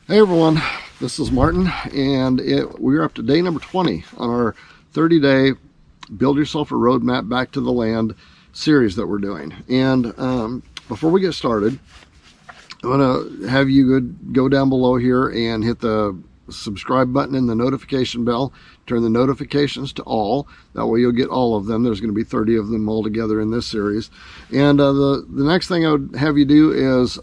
Hey everyone, this is Martin, and we're up to day number 20 on our 30-day Build Yourself a Roadmap Back to the Land series that we're doing. And before we get started, I'm going to have you go down below here and hit the subscribe button and the notification bell. Turn the notifications to all. That way you'll get all of them. There's going to be 30 of them all together in this series. And the next thing I would have you do is...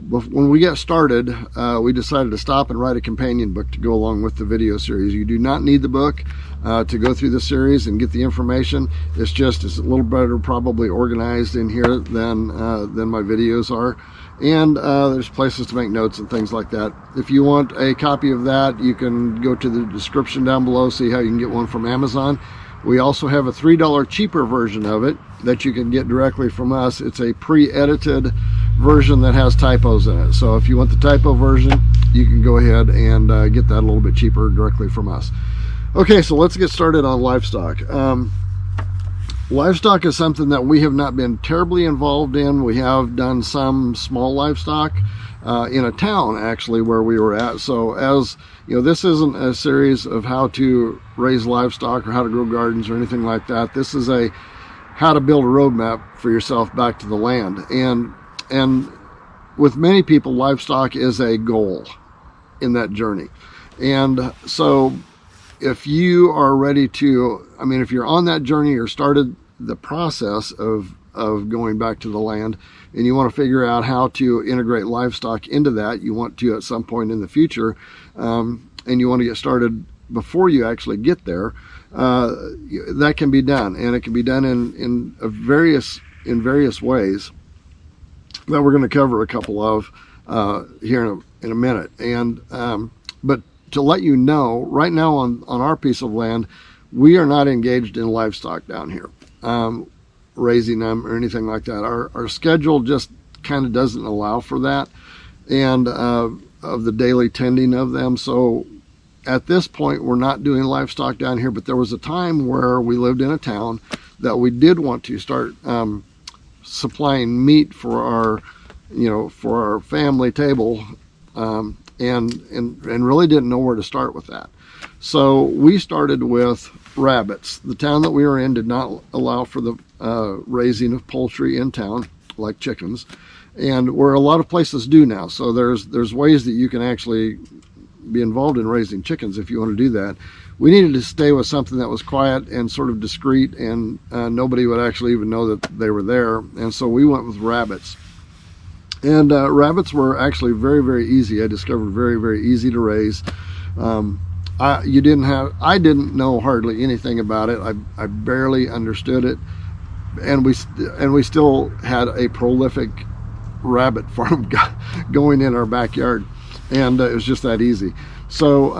when we got started, we decided to stop and write a companion book to go along with the video series. You do not need the book to go through the series and get the information. It's a little better probably organized in here than my videos are. And there's places to make notes and things like that. If you want a copy of that, you can go to the description down below, see how you can get one from Amazon. We also have a $3 cheaper version of it that you can get directly from us. It's a pre-edited version that has typos in it. So if you want the typo version, you can go ahead and get that a little bit cheaper directly from us. Okay, so let's get started on livestock. Livestock is something that we have not been terribly involved in. We have done some small livestock in a town actually where we were at. So as you know, this isn't a series of how to raise livestock or how to grow gardens or anything like that. This is a how to build a roadmap for yourself back to the land. And with many people, livestock is a goal in that journey. And so if you are ready to, if you're on that journey or started the process of going back to the land and you want to figure out how to integrate livestock into that, you want to at some point in the future, and you want to get started before you actually get there, that can be done. And it can be done in various ways that we're going to cover a couple of here in a minute. And but to let you know, right now on our piece of land, we are not engaged in livestock down here, raising them or anything like that. Our schedule just kind of doesn't allow for that, and of the daily tending of them. So at this point, we're not doing livestock down here, but there was a time where we lived in a town that we did want to start supplying meat for our family table, and really didn't know where to start with that. So we started with rabbits. The town that we were in did not allow for the raising of poultry in town, like chickens, and where a lot of places do now. So there's ways that you can actually be involved in raising chickens if you want to do that. We needed to stay with something that was quiet and sort of discreet, and nobody would actually even know that they were there. And so we went with rabbits. And rabbits were actually very, very easy. I discovered very, very easy to raise. I didn't know hardly anything about it. I barely understood it, and we still had a prolific rabbit farm going in our backyard, and it was just that easy. So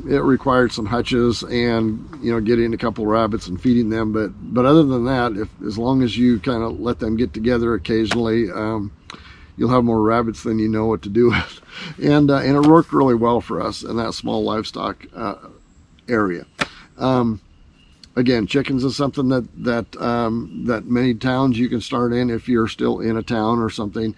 it required some hutches and getting a couple of rabbits and feeding them. But other than that, as long as you kind of let them get together occasionally, you'll have more rabbits than you know what to do with. And it worked really well for us in that small livestock area. Again, chickens is something that many towns you can start in if you're still in a town or something.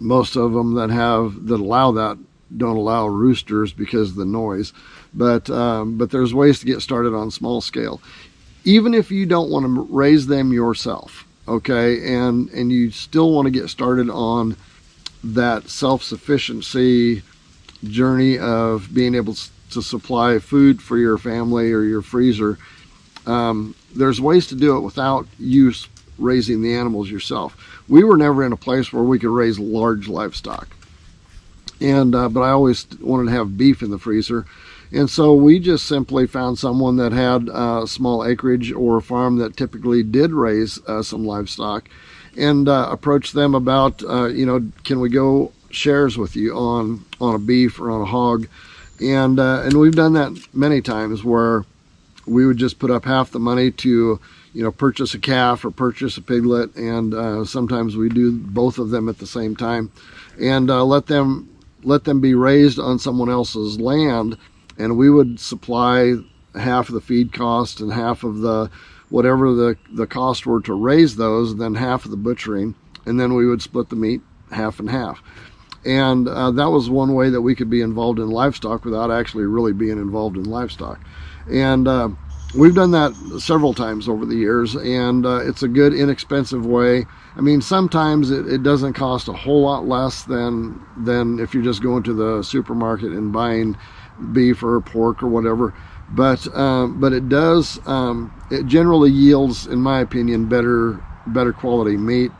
Most of them that allow that don't allow roosters because of the noise. But there's ways to get started on small scale. Even if you don't want to raise them yourself, okay, and you still want to get started on that self-sufficiency journey of being able to supply food for your family or your freezer, there's ways to do it without you raising the animals yourself. We were never in a place where we could raise large livestock, and but I always wanted to have beef in the freezer. And so we just simply found someone that had small acreage or a farm that typically did raise some livestock, and approached them about, can we go shares with you on a beef or on a hog? And we've done that many times where we would just put up half the money to, purchase a calf or purchase a piglet, and sometimes we do both of them at the same time, and let them be raised on someone else's land. And we would supply half of the feed cost and half of the whatever the cost were to raise those, and then half of the butchering, and then we would split the meat half and half. And that was one way that we could be involved in livestock without actually really being involved in livestock. And we've done that several times over the years, and it's a good, inexpensive way. I mean, sometimes it doesn't cost a whole lot less than if you're just going to the supermarket and buying beef or pork or whatever. But it does. It generally yields, in my opinion, better quality meat,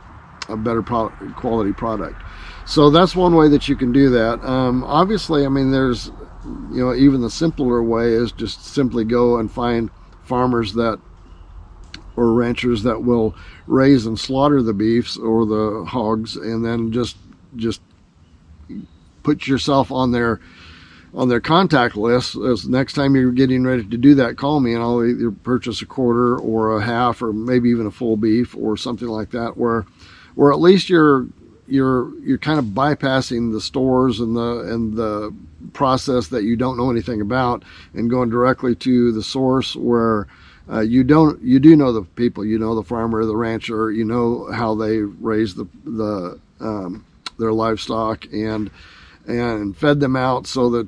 a better quality product. So that's one way that you can do that. Obviously, I mean, there's, even the simpler way is just simply go and find farmers or ranchers that will raise and slaughter the beefs or the hogs, and then just put yourself on their contact list. As next time you're getting ready to do that, call me and I'll either purchase a quarter or a half or maybe even a full beef or something like that, where at least you're kind of bypassing the stores and the process that you don't know anything about, and going directly to the source where you do know the people, the farmer, the rancher, how they raise their livestock and fed them out, so that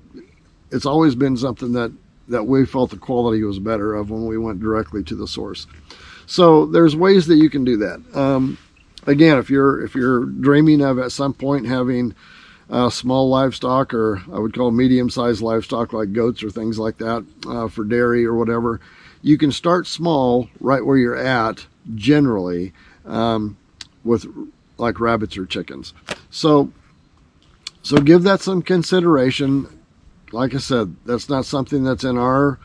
it's always been something that we felt the quality was better of when we went directly to the source. So there's ways that you can do that. Again, if you're dreaming of at some point having small livestock, or I would call medium-sized livestock like goats or things like that, for dairy or whatever, you can start small right where you're at generally, with like rabbits or chickens. So give that some consideration. Like I said, that's not something that's in our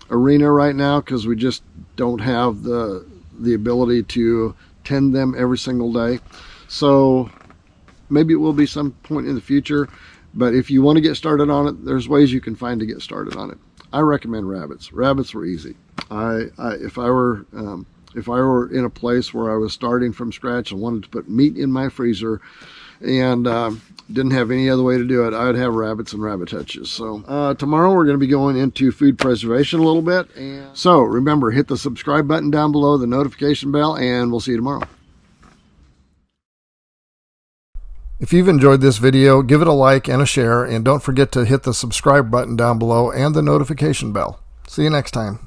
arena right now, because we just don't have the ability to tend them every single day. So maybe it will be some point in the future, but if you want to get started on it, there's ways you can find to get started on it. I recommend rabbits. Rabbits were easy. If I were in a place where I was starting from scratch and wanted to put meat in my freezer and didn't have any other way to do it, I would have rabbits and rabbit hutches. So tomorrow we're going to be going into food preservation a little bit. And so remember, hit the subscribe button down below, the notification bell, and we'll see you tomorrow. If you've enjoyed this video, give it a like and a share, and don't forget to hit the subscribe button down below and the notification bell. See you next time.